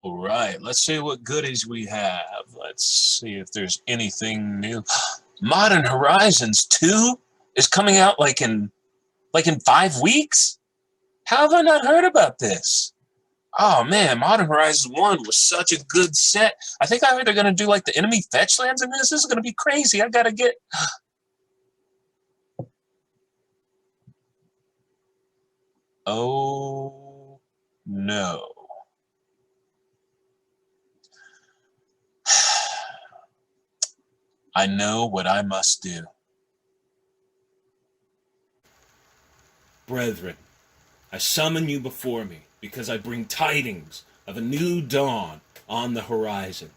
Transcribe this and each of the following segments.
All right, let's see what goodies we have. Let's see if there's anything new. Modern Horizons 2 is coming out like in 5 weeks? How have I not heard about this? Oh man, Modern Horizons 1 was such a good set. I think I heard they're gonna do like the enemy fetch lands in this. This is gonna be crazy. I gotta get. Oh no. I know what I must do. Brethren, I summon you before me because I bring tidings of a new dawn on the horizon.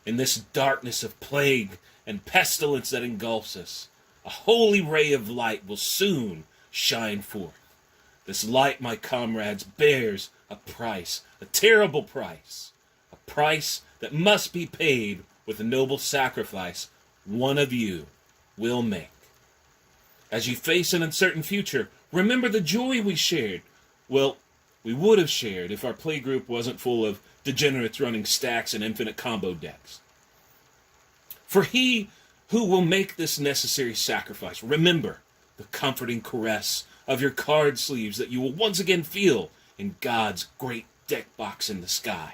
In this darkness of plague and pestilence that engulfs us, a holy ray of light will soon shine forth. This light, my comrades, bears a price, a terrible price, a price that must be paid with a noble sacrifice one of you will make. As you face an uncertain future, remember the joy we shared. Well, we would have shared if our playgroup wasn't full of degenerates running stacks and infinite combo decks. For he who will make this necessary sacrifice, remember the comforting caress of your card sleeves that you will once again feel in God's great deck box in the sky.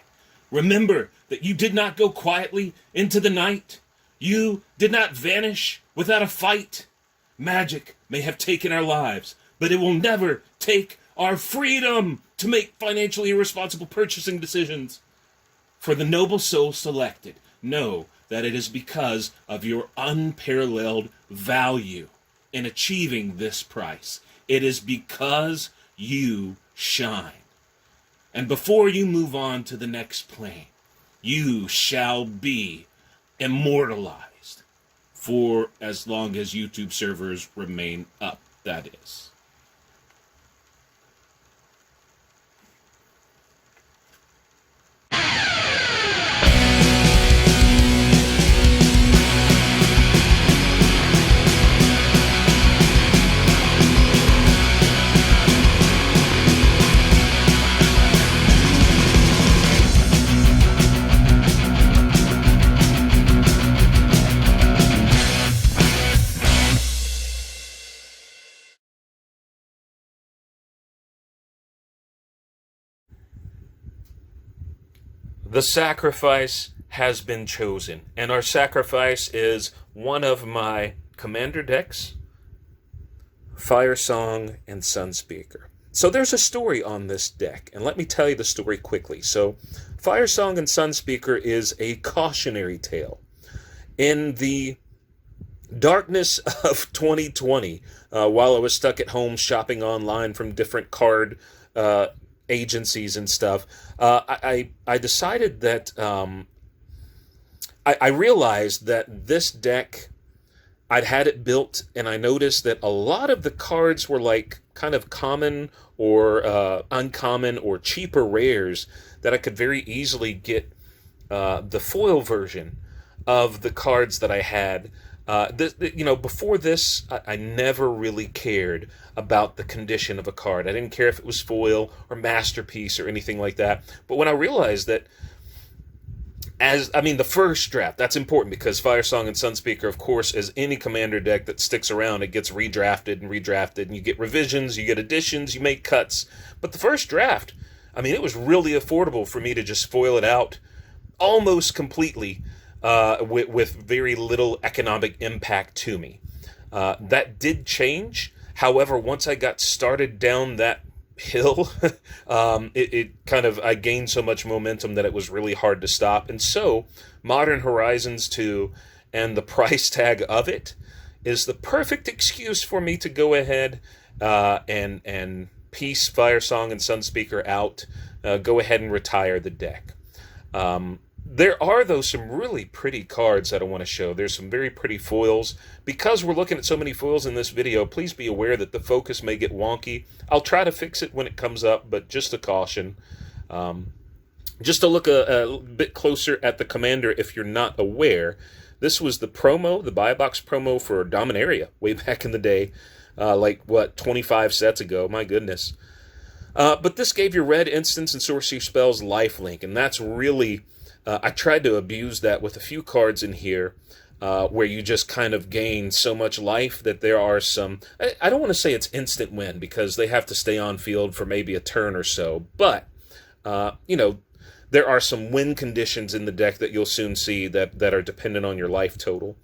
Remember that you did not go quietly into the night. You did not vanish without a fight. Magic may have taken our lives, but it will never take our freedom to make financially irresponsible purchasing decisions. For the noble soul selected, know that it is because of your unparalleled value in achieving this price. It is because you shine. And before you move on to the next plane, you shall be immortalized for as long as YouTube servers remain up, that is. The sacrifice has been chosen, and our sacrifice is one of my commander decks, Firesong and Sunspeaker. So there's a story on this deck, and let me tell you the story quickly. So Firesong and Sunspeaker is a cautionary tale. In the darkness of 2020, while I was stuck at home shopping online from different card agencies and stuff, I decided that I realized that this deck, I'd had it built, and I noticed that a lot of the cards were like kind of common or uncommon or cheaper rares that I could very easily get the foil version of the cards that I had. Before this, I never really cared about the condition of a card. I didn't care if it was foil or masterpiece or anything like that. But when I realized that, the first draft, that's important because Firesong and Sunspeaker, of course, as any commander deck that sticks around, it gets redrafted, and you get revisions, you get additions, you make cuts. But the first draft, it was really affordable for me to just foil it out almost completely with very little economic impact to me. That did change. However, once I got started down that hill, I gained so much momentum that it was really hard to stop. And so, Modern Horizons 2 and the price tag of it is the perfect excuse for me to go ahead and piece Firesong and Sunspeaker out, go ahead and retire the deck. There are, though, some really pretty cards that I want to show. There's some very pretty foils. Because we're looking at so many foils in this video, please be aware that the focus may get wonky. I'll try to fix it when it comes up, but just a caution. Just to look a bit closer at the commander, if you're not aware, this was the promo, the buy box promo for Dominaria way back in the day, 25 sets ago. My goodness. But this gave your red instants and sorcery spells lifelink, and that's really... I tried to abuse that with a few cards in here, where you just kind of gain so much life that there are some... I don't want to say it's instant win, because they have to stay on field for maybe a turn or so, but, there are some win conditions in the deck that you'll soon see that are dependent on your life total.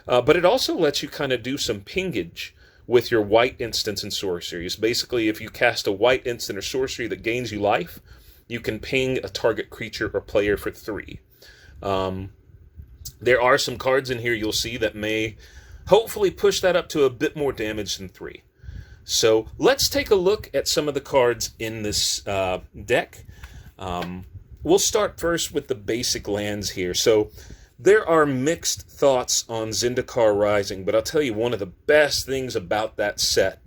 But it also lets you kind of do some pingage with your white instants and sorceries. Basically, if you cast a white instant or sorcery that gains you life, you can ping a target creature or player for 3. There are some cards in here you'll see that may hopefully push that up to a bit more damage than 3. So let's take a look at some of the cards in this deck. We'll start first with the basic lands here. So there are mixed thoughts on Zendikar Rising, but I'll tell you one of the best things about that set.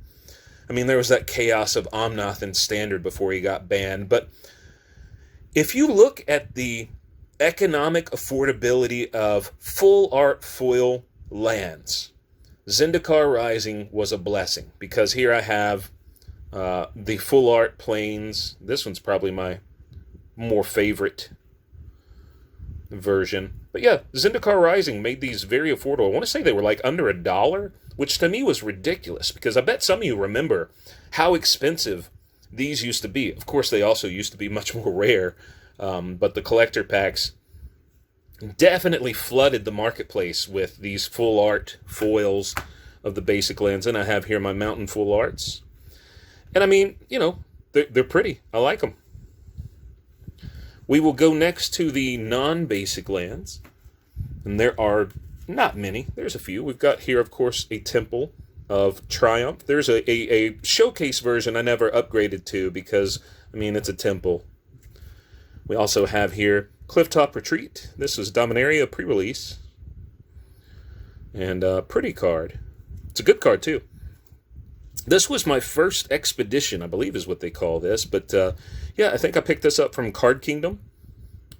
I mean, there was that chaos of Omnath in Standard before he got banned, but if you look at the economic affordability of full art foil lands, Zendikar Rising was a blessing, because here I have the full art plains. This one's probably my more favorite version. But yeah, Zendikar Rising made these very affordable. I want to say they were like under $1, which to me was ridiculous, because I bet some of you remember how expensive these used to be. Of course, they also used to be much more rare, but the collector packs definitely flooded the marketplace with these full art foils of the basic lands. And I have here my mountain full arts. And I mean, they're pretty. I like them. We will go next to the non-basic lands, and there are not many. There's a few. We've got here, of course, a Temple of Triumph. There's a showcase version I never upgraded to because, I mean, it's a temple. We also have here Clifftop Retreat. This is Dominaria pre-release, and a pretty card. It's a good card, too. This was my first expedition, I believe is what they call this. But, yeah, I think I picked this up from Card Kingdom.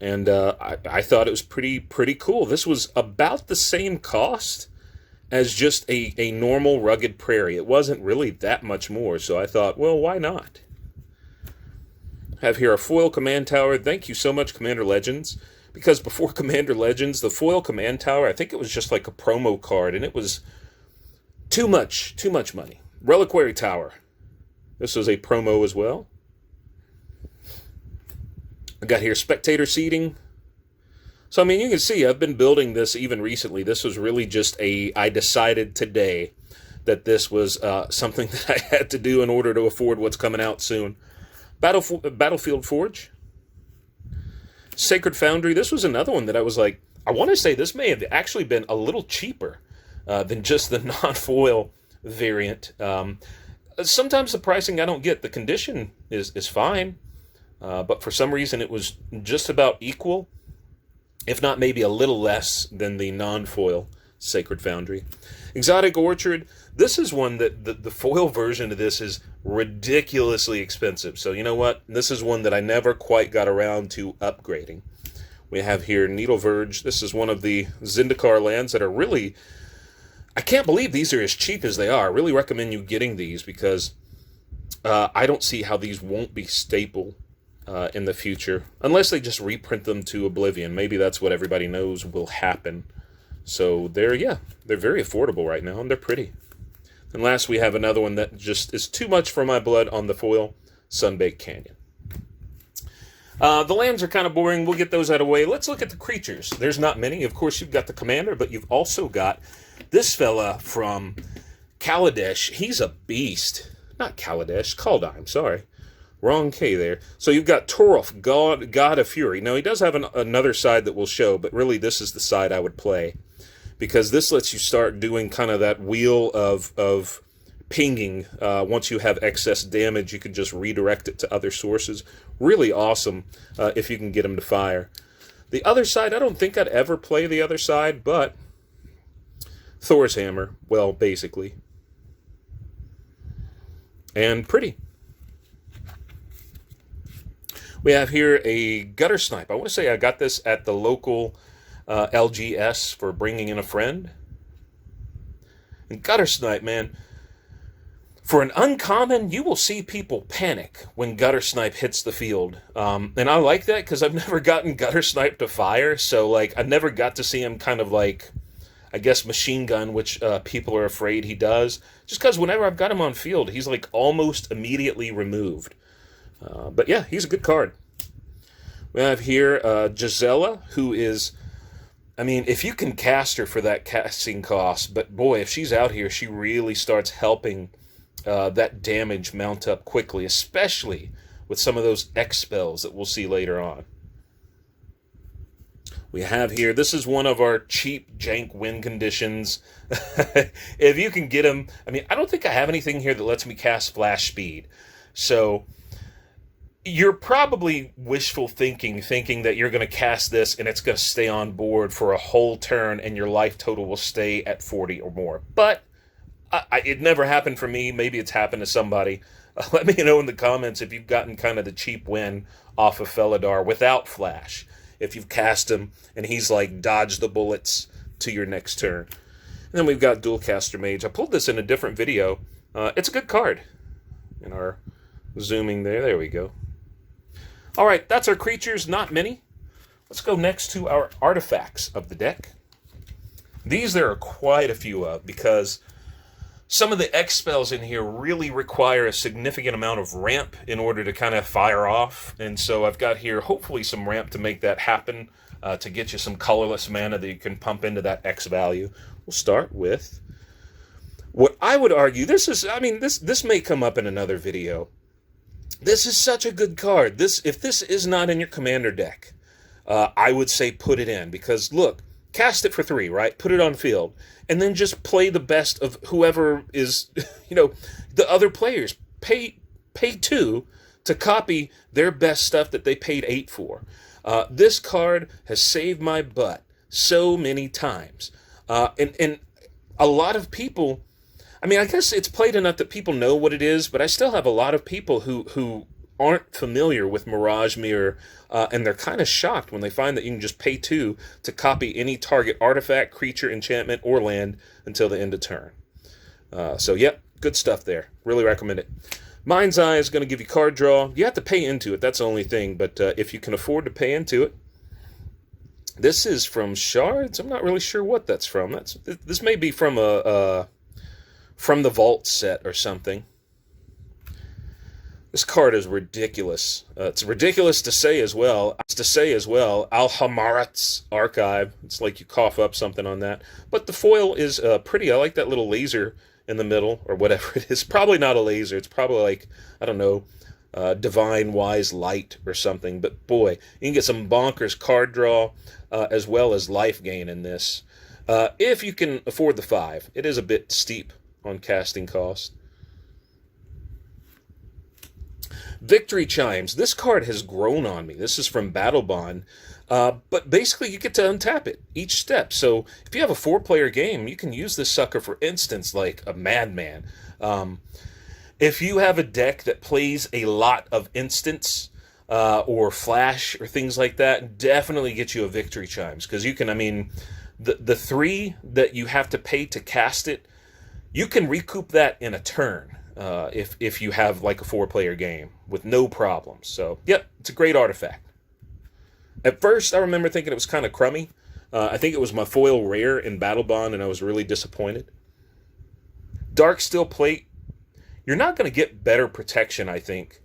And I thought it was pretty cool. This was about the same cost as just a normal rugged prairie. It wasn't really that much more. So I thought, well, why not? I have here a foil command tower. Thank you so much, Commander Legends. Because before Commander Legends, the foil command tower, I think it was just like a promo card. And it was too much money. Reliquary Tower. This was a promo as well. I got here Spectator Seating. So, I mean, you can see I've been building this even recently. This was really just I decided today that this was something that I had to do in order to afford what's coming out soon. Battlefield Forge. Sacred Foundry. This was another one that I was like, I want to say this may have actually been a little cheaper than just the non-foil variant. Sometimes the pricing I don't get. The condition is fine, but for some reason it was just about equal, if not maybe a little less than the non-foil Sacred Foundry. Exotic Orchard. This is one that the foil version of this is ridiculously expensive. So you know what? This is one that I never quite got around to upgrading. We have here Needle Verge. This is one of the Zendikar lands that are really... I can't believe these are as cheap as they are. I really recommend you getting these because I don't see how these won't be staple in the future. Unless they just reprint them to oblivion. Maybe that's what everybody knows will happen. So they're very affordable right now, and they're pretty. And last, we have another one that just is too much for my blood on the foil, Sunbaked Canyon. The lands are kind of boring. We'll get those out of the way. Let's look at the creatures. There's not many. Of course, you've got the commander, but you've also got this fella from Kaladesh. He's a beast. Not Kaladesh, Kaldheim, sorry. Wrong K there. So you've got Torolf, God of Fury. Now, he does have another side that we'll show, but really this is the side I would play. Because this lets you start doing kind of that wheel of pinging. Once you have excess damage, you can just redirect it to other sources. Really awesome if you can get them to fire. The other side, I don't think I'd ever play the other side, but Thor's Hammer, well, basically. And pretty. We have here a Gutter Snipe. I want to say I got this at the local LGS for bringing in a friend. And Gutter Snipe, man, For an uncommon, you will see people panic when gutter snipe hits the field. And I like that because I've never gotten gutter snipe to fire. So, like, I never got to see him kind of like, I guess, machine gun, which people are afraid he does. Just because whenever I've got him on field, he's like almost immediately removed. But yeah, he's a good card. We have here Gisela, who is, I mean, if you can cast her for that casting cost, but boy, if she's out here, she really starts helping that damage mount up quickly, especially with some of those X spells that we'll see later on. We have here, this is one of our cheap jank win conditions. If you can get them, I mean, I don't think I have anything here that lets me cast flash speed. So you're probably wishful thinking that you're going to cast this and it's going to stay on board for a whole turn and your life total will stay at 40 or more. But it never happened for me. Maybe it's happened to somebody. Let me know in the comments if you've gotten kind of the cheap win off of Felidar without flash. If you've cast him and he's like dodge the bullets to your next turn. And then we've got Dualcaster Mage. I pulled this in a different video. It's a good card. In our zooming there we go. All right, that's our creatures, not many. Let's go next to our artifacts of the deck. These there are quite a few of because some of the X spells in here really require a significant amount of ramp in order to kind of fire off. And so I've got here hopefully some ramp to make that happen, to get you some colorless mana that you can pump into that X value. We'll start with what I would argue, this may come up in another video. This is such a good card. If this is not in your commander deck, I would say put it in because look, cast it for 3, right? Put it on field. And then just play the best of whoever is, the other players. Pay 2 to copy their best stuff that they paid 8 for. This card has saved my butt so many times. And a lot of people, I mean, I guess it's played enough that people know what it is, but I still have a lot of people who aren't familiar with Mirage Mirror, and they're kind of shocked when they find that you can just pay 2 to copy any target artifact, creature, enchantment, or land until the end of turn. So, yep, good stuff there. Really recommend it. Mind's Eye is going to give you card draw. You have to pay into it. That's the only thing. But if you can afford to pay into it, this is from Shards. I'm not really sure what that's from. This may be from from the Vault set or something. This card is ridiculous. It's ridiculous to say as well. Al-Hamarat's Archive. It's like you cough up something on that. But the foil is pretty. I like that little laser in the middle, or whatever it is. Probably not a laser. It's probably like, I don't know, Divine Wise Light or something. But boy, you can get some bonkers card draw as well as life gain in this. If you can afford the 5. It is a bit steep on casting cost. Victory Chimes. This card has grown on me. This is from Battle Bond. But basically, you get to untap it each step. So if you have a 4-player game, you can use this sucker for instance like a madman. If you have a deck that plays a lot of instants or flash or things like that, definitely get you a Victory Chimes. Because you can, I mean, the 3 that you have to pay to cast it, you can recoup that in a turn. If you have like a 4-player game with no problems. So, yep, it's a great artifact. At first, I remember thinking it was kind of crummy. I think it was my foil rare in Battle Bond, and I was really disappointed. Dark Steel Plate. You're not going to get better protection, I think,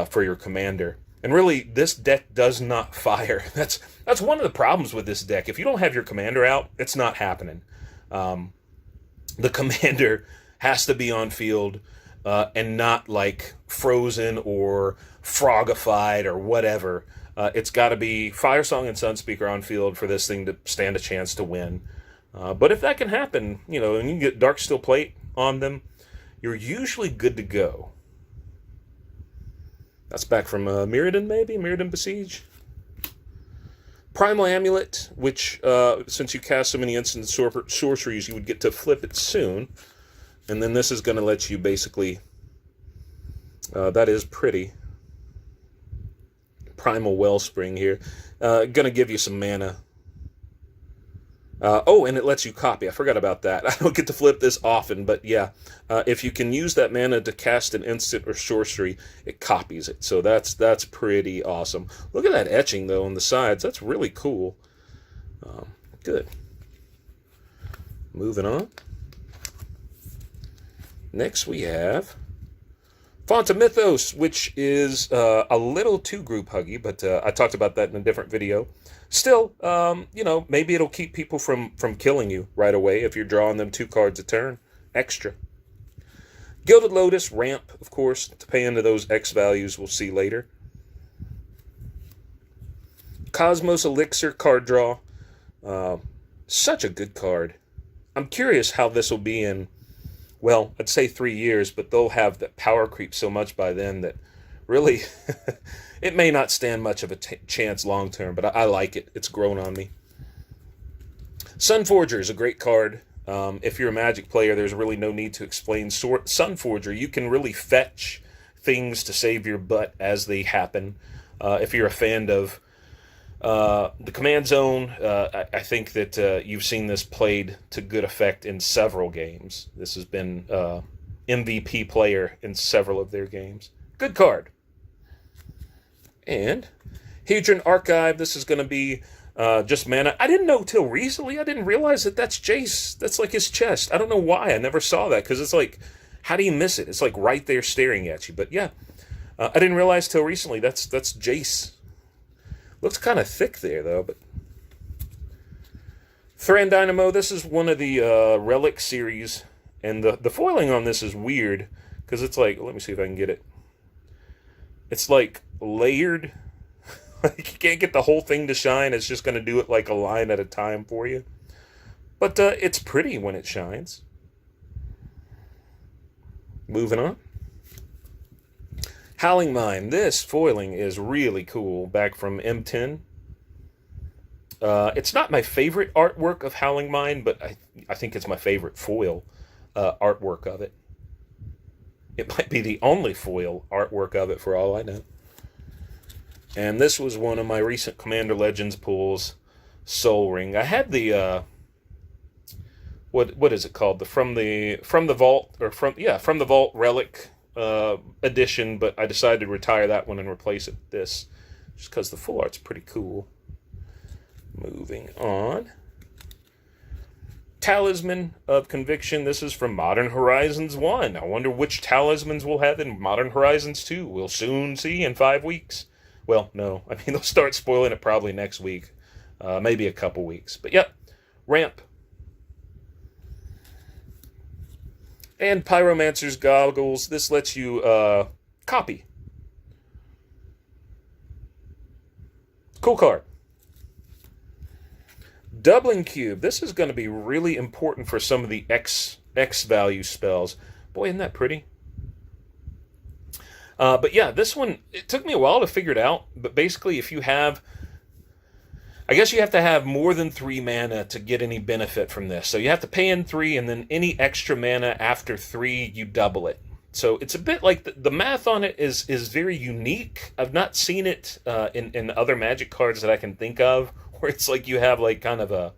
for your commander. And really, this deck does not fire. That's one of the problems with this deck. If you don't have your commander out, it's not happening. The commander has to be on field. And not like frozen or frogified or whatever. It's got to be Firesong and Sunspeaker on field for this thing to stand a chance to win. But if that can happen, and you can get Dark Steel Plate on them, you're usually good to go. That's back from Mirrodin, maybe? Mirrodin Besiege? Primal Amulet, which, since you cast so many instant sorceries, you would get to flip it soon. And then this is going to let you basically, that is pretty. Primal Wellspring here. Going to give you some mana. Oh, and it lets you copy. I forgot about that. I don't get to flip this often, but yeah. If you can use that mana to cast an instant or sorcery, it copies it. So that's pretty awesome. Look at that etching, though, on the sides. That's really cool. Good. Moving on. Next we have Font of Mythos, which is a little too group huggy, but I talked about that in a different video. Still, maybe it'll keep people from killing you right away if you're drawing them 2 cards a turn extra. Gilded Lotus, ramp, of course, to pay into those X values we'll see later. Cosmos Elixir, card draw. Such a good card. I'm curious how this will be in, well, I'd say 3 years, but they'll have that power creep so much by then that really it may not stand much of a chance long term, but I like it. It's grown on me. Sunforger is a great card. If you're a Magic player, there's really no need to explain Sunforger. You can really fetch things to save your butt as they happen. If you're a fan of the Command Zone, I think that you've seen this played to good effect in several games. This has been MVP player in several of their games. Good card. And Hedron Archive, this is going to be just mana. I didn't know till recently. I didn't realize that that's Jace. That's like his chest. I don't know why. I never saw that because it's like, how do you miss it? It's like right there staring at you. But yeah, I didn't realize till recently that's Jace. Looks kind of thick there, though. But Thran Dynamo, this is one of the Relic series. And the foiling on this is weird. Because it's like, let me see if I can get it. It's like layered. Like you can't get the whole thing to shine. It's just going to do it like a line at a time for you. But it's pretty when it shines. Moving on. Howling Mine. This foiling is really cool. Back from M10. It's not my favorite artwork of Howling Mine, but I think it's my favorite foil artwork of it. It might be the only foil artwork of it for all I know. And this was one of my recent Commander Legends pulls, Soul Ring. I had the what is it called? From the Vault from the Vault Relic edition, but I decided to retire that one and replace it with this, just because the full art's pretty cool. Moving on. Talisman of Conviction. This is from Modern Horizons 1. I wonder which talismans we'll have in Modern Horizons 2. We'll soon see in 5 weeks. Well, no. I mean, they'll start spoiling it probably next week. Maybe a couple weeks. But yep. Ramp. And Pyromancer's Goggles. This lets you copy. Cool card. Doubling Cube. This is going to be really important for some of the X value spells. Boy, isn't that pretty? But yeah, this one, it took me a while to figure it out. But basically, if you have, I guess you have to have more than 3 mana to get any benefit from this. So you have to pay in 3, and then any extra mana after 3, you double it. So it's a bit like the math on it is very unique. I've not seen it in other Magic cards that I can think of, where it's like you have like kind of a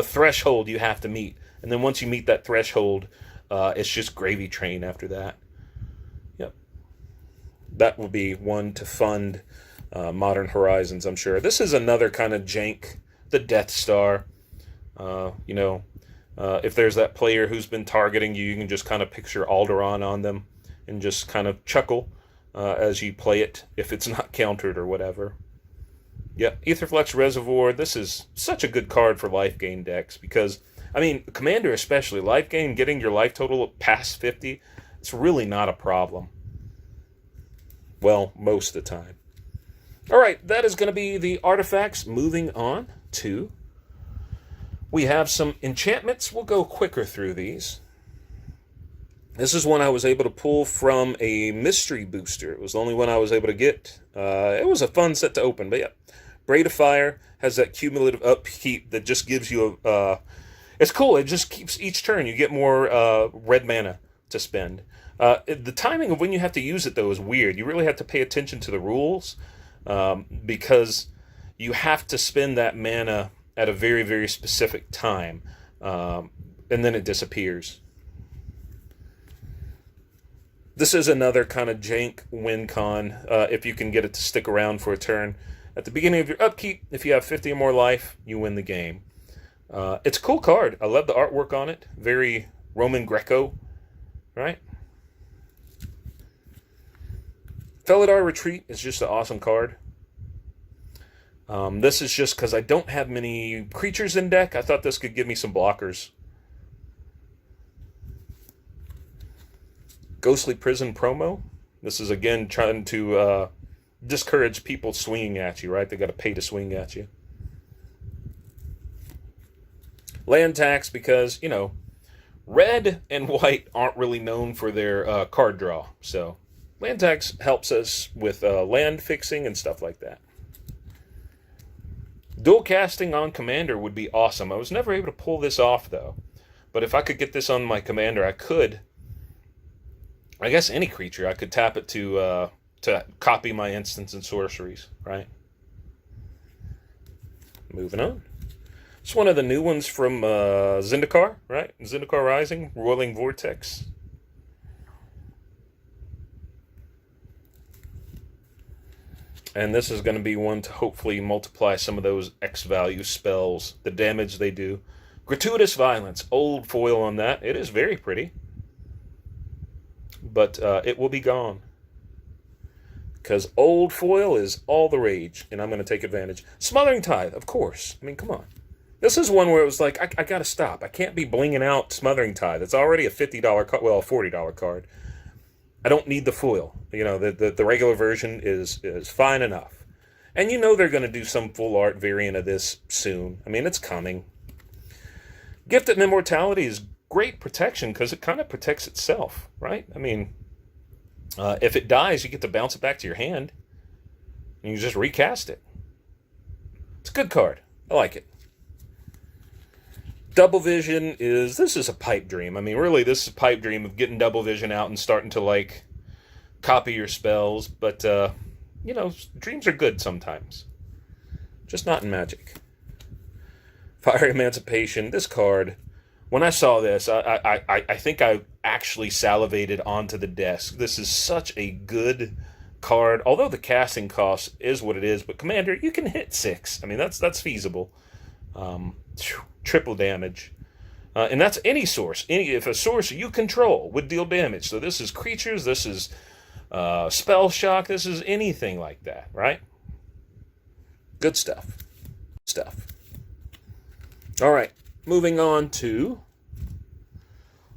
threshold you have to meet. And then once you meet that threshold, it's just gravy train after that. Yep. That will be one to fund Modern Horizons, I'm sure. This is another kind of jank, the Death Star. If there's that player who's been targeting you, you can just kind of picture Alderaan on them and just kind of chuckle as you play it, if it's not countered or whatever. Yeah, Aetherflux Reservoir. This is such a good card for life gain decks because, I mean, Commander especially, life gain, getting your life total past 50, it's really not a problem. Well, most of the time. All right, that is going to be the artifacts. Moving on to, we have some enchantments. We'll go quicker through these. This is one I was able to pull from a mystery booster. It was the only one I was able to get. It was a fun set to open, but yeah. Braid of Fire has that cumulative upkeep that just gives you it's cool. It just keeps each turn. You get more red mana to spend. The timing of when you have to use it, though, is weird. You really have to pay attention to the rules because you have to spend that mana at a very, very specific time, and then it disappears. This is another kind of jank win con, if you can get it to stick around for a turn. At the beginning of your upkeep, if you have 50 or more life, you win the game. It's a cool card. I love the artwork on it. Very Roman Greco, right? Felidar Retreat is just an awesome card. This is just because I don't have many creatures in deck. I thought this could give me some blockers. Ghostly Prison promo. This is, again, trying to discourage people swinging at you, right? They got to pay to swing at you. Land tax, because, you know, red and white aren't really known for their card draw. So land tax helps us with land fixing and stuff like that. Dual casting on commander would be awesome. I was never able to pull this off, though. But if I could get this on my commander, I could. I guess any creature, I could tap it to copy my instants and sorceries, right? Moving on. It's one of the new ones from Zendikar, right? Zendikar Rising, Roiling Vortex. And this is going to be one to hopefully multiply some of those X-value spells, the damage they do. Gratuitous Violence, old foil on that. It is very pretty. But it will be gone. Because old foil is all the rage, and I'm going to take advantage. Smothering Tithe, of course. I mean, come on. This is one where it was like, I got to stop. I can't be blinging out Smothering Tithe. It's already a $50 card, well, a $40 card. I don't need the foil. You know, the regular version is fine enough. And you know they're going to do some full art variant of this soon. I mean, it's coming. Gifted Immortality is great protection because it kind of protects itself, right? I mean, if it dies, you get to bounce it back to your hand. And you just recast it. It's a good card. I like it. Double Vision this is a pipe dream. I mean, really, this is a pipe dream of getting Double Vision out and starting to, like, copy your spells. But, you know, dreams are good sometimes. Just not in Magic. Fire Emancipation. This card, when I saw this, I think I actually salivated onto the desk. This is such a good card. Although the casting cost is what it is. But, Commander, you can hit 6. I mean, that's feasible. Triple damage. And that's any source. If a source you control would deal damage. So this is creatures, this is spell shock, this is anything like that, right? Good stuff. Alright, moving on to...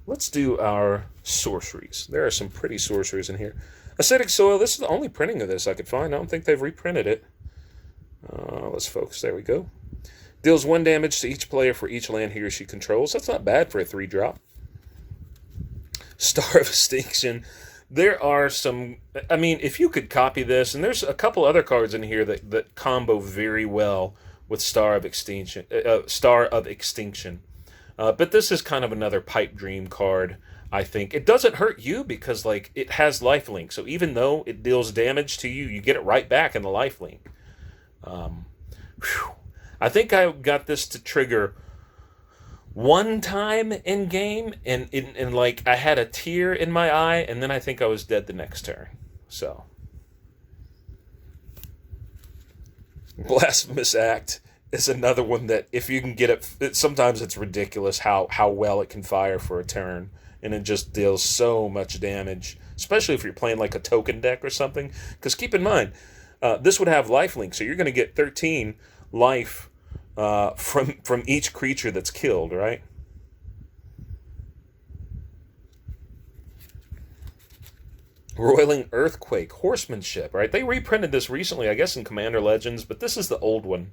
Let's do our sorceries. There are some pretty sorceries in here. Acidic Soil, this is the only printing of this I could find. I don't think they've reprinted it. Let's focus, there we go. Deals 1 damage to each player for each land he or she controls. That's not bad for a 3-drop. Star of Extinction. There are some... I mean, if you could copy this, and there's a couple other cards in here that combo very well with Star of Extinction. But this is kind of another pipe dream card, I think. It doesn't hurt you because, like, it has lifelink. So even though it deals damage to you, you get it right back in the lifelink. I think I got this to trigger one time in game, and like I had a tear in my eye, and then I think I was dead the next turn. So, Blasphemous Act is another one that if you can get it, sometimes it's ridiculous how well it can fire for a turn, and it just deals so much damage, especially if you're playing like a token deck or something. Because keep in mind, this would have lifelink, so you're going to get 13 life from each creature that's killed, right? Roiling Earthquake, Horsemanship, right? They reprinted this recently, I guess, in Commander Legends, but this is the old one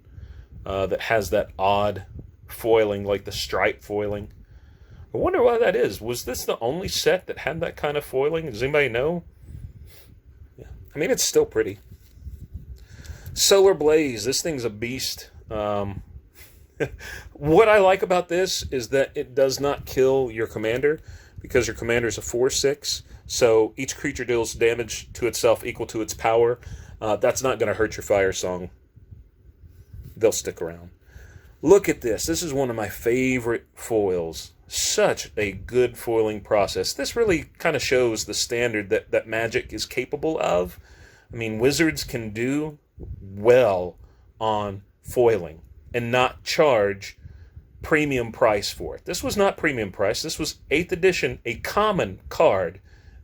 that has that odd foiling, like the stripe foiling. I wonder why that is. Was this the only set that had that kind of foiling? Does anybody know? Yeah. I mean, it's still pretty. Solar Blaze, this thing's a beast. What I like about this is that it does not kill your commander, because your commander is a 4/6, so each creature deals damage to itself equal to its power. That's not going to hurt your Firesong. They'll stick around. Look at this. This is one of my favorite foils. Such a good foiling process. This really kind of shows the standard that Magic is capable of. I mean, Wizards can do well on foiling and not charge premium price for it. This was not premium price. This was 8th edition, a common card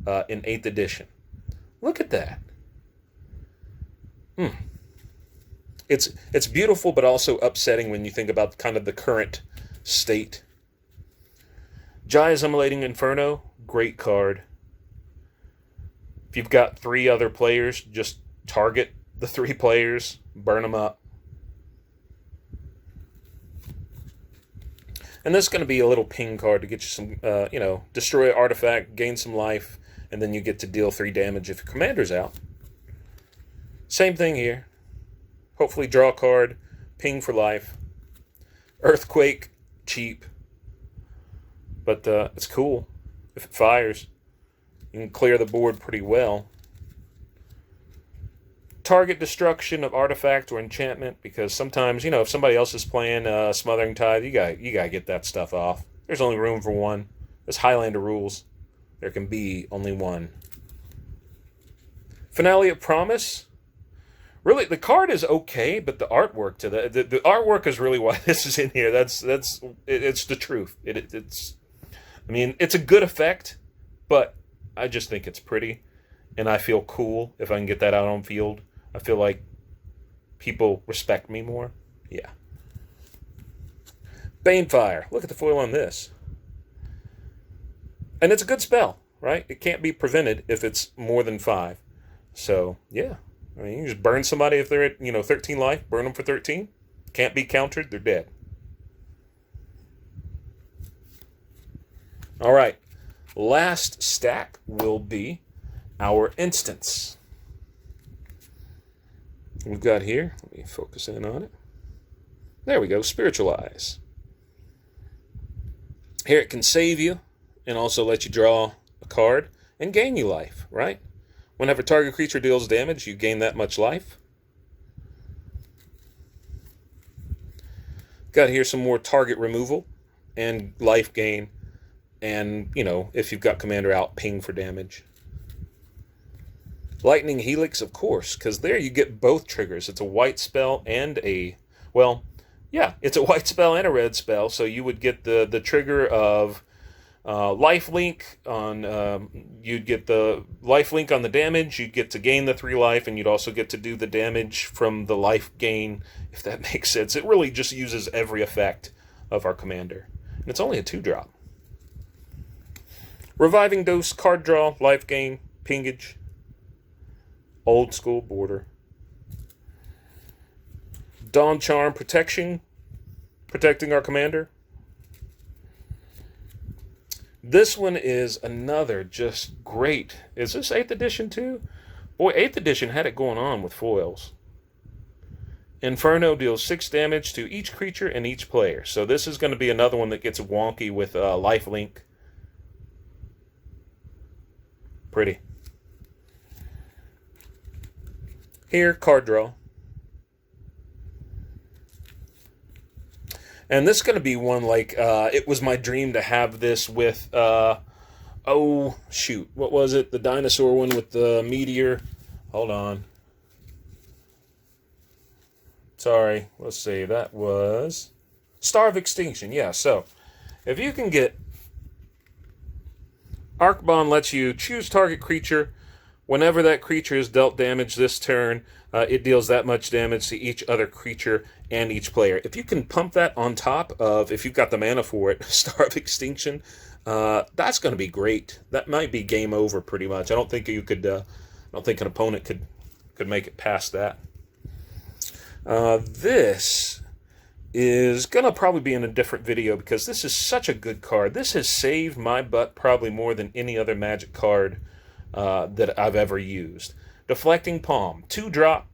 in 8th edition. Look at that. It's beautiful, but also upsetting when you think about kind of the current state. Jaya's Immolating Inferno, great card. If you've got 3 other players, just target the 3 players, burn them up. And this is going to be a little ping card to get you some, destroy an artifact, gain some life, and then you get to deal 3 damage if your commander's out. Same thing here. Hopefully draw a card, ping for life. Earthquake, cheap. But it's cool. If it fires, you can clear the board pretty well. Target destruction of artifact or enchantment, because sometimes, if somebody else is playing Smothering Tithe, you gotta get that stuff off. There's only room for one. There's Highlander rules. There can be only one. Finale of Promise. Really, the card is okay, but the artwork to the artwork is really why this is in here. It's the truth. It's a good effect, but I just think it's pretty, and I feel cool if I can get that out on field. I feel like people respect me more. Yeah. Banefire. Look at the foil on this. And it's a good spell, right? It can't be prevented if it's more than 5. So, yeah. You just burn somebody if they're at, 13 life. Burn them for 13. Can't be countered. They're dead. All right. Last stack will be our instants. We've got here, let me focus in on it. There we go, Spiritualize. Here it can save you and also let you draw a card and gain you life, right? Whenever target creature deals damage, you gain that much life. Got here some more target removal and life gain. And, if you've got commander out, ping for damage. Lightning Helix, of course, because there you get both triggers. It's a white spell and it's a white spell and a red spell, so you would get the trigger of lifelink on, you'd get the lifelink on the damage, you'd get to gain the 3 life, and you'd also get to do the damage from the life gain, if that makes sense. It really just uses every effect of our commander. And it's only a 2-drop. Reviving Dose, card draw, life gain, pingage. Old school border. Dawn Charm, protecting our commander. This one is another just great. Is this 8th edition too? Boy, 8th edition had it going on with foils. Inferno deals 6 damage to each creature and each player. So this is going to be another one that gets wonky with lifelink. Pretty. Here, card draw. And this is going to be one like, it was my dream to have this with, what was it? The dinosaur one with the meteor. Hold on. Sorry, let's see, that was Star of Extinction. Yeah, so if you can get Arcbond, lets you choose target creature. Whenever that creature is dealt damage this turn, it deals that much damage to each other creature and each player. If you can pump that on top of, if you've got the mana for it, Star of Extinction, that's going to be great. That might be game over pretty much. I don't think you could. I don't think an opponent could make it past that. This is going to probably be in a different video because this is such a good card. This has saved my butt probably more than any other Magic card that I've ever used. Deflecting Palm, 2-drop.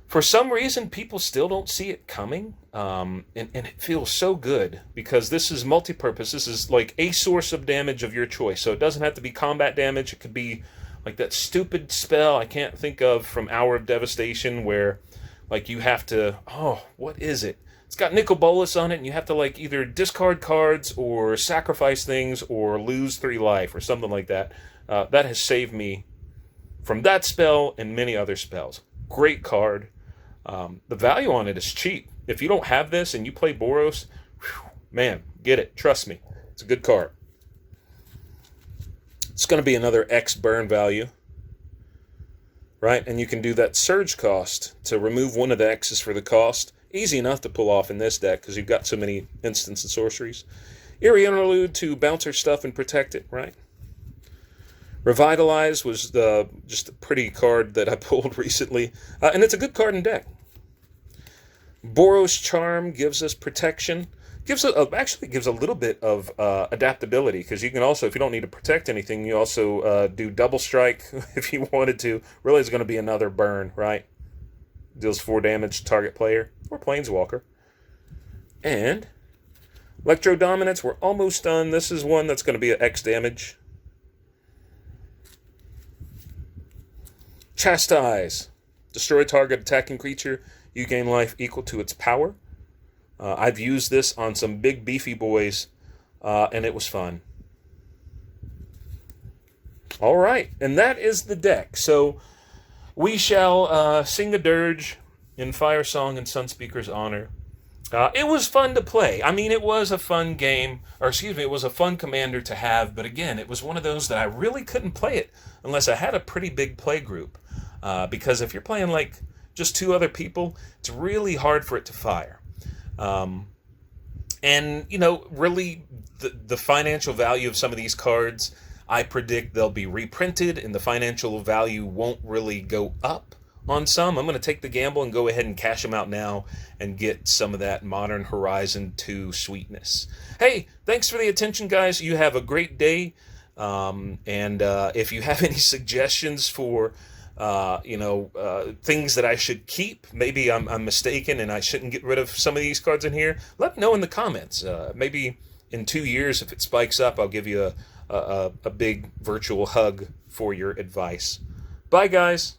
For some reason, people still don't see it coming, and it feels so good because this is multi-purpose. This is like a source of damage of your choice, so it doesn't have to be combat damage. It could be like that stupid spell I can't think of from Hour of Devastation where like you have to, oh, what is it? It's got nicol bolas on it, and you have to like either discard cards or sacrifice things or lose 3 life or something like that. That has saved me from that spell and many other spells. Great card. The value on it is cheap. If you don't have this and you play Boros, whew, man, get it. Trust me. It's a good card. It's going to be another X burn value. Right? And you can do that surge cost to remove one of the X's for the cost. Easy enough to pull off in this deck because you've got so many instants and sorceries. Eerie Interlude to bounce her stuff and protect it, right? Revitalize was just a pretty card that I pulled recently. And it's a good card in deck. Boros Charm gives us protection. Actually gives a little bit of adaptability, because you can also, if you don't need to protect anything, you also do double strike if you wanted to. Really, it's going to be another burn, right? Deals 4 damage to target player or planeswalker. And Electro Dominance, we're almost done. This is one that's going to be an X damage. Chastise. Destroy target attacking creature. You gain life equal to its power. I've used this on some big beefy boys, and it was fun. All right, and that is the deck. So we shall sing a dirge in Firesong and Sunspeaker's honor. It was fun to play. I mean, it was a fun game, or excuse me, it was a fun commander to have, but again, it was one of those that I really couldn't play it unless I had a pretty big play group. Because if you're playing like just 2 other people, it's really hard for it to fire. And, you know, really the financial value of some of these cards, I predict they'll be reprinted and the financial value won't really go up on some. I'm going to take the gamble and go ahead and cash them out now and get some of that Modern Horizon 2 sweetness. Hey, thanks for the attention, guys. You have a great day. And if you have any suggestions for things that I should keep, maybe I'm mistaken and I shouldn't get rid of some of these cards in here, let me know in the comments. Maybe in 2 years, if it spikes up, I'll give you a big virtual hug for your advice. Bye, guys.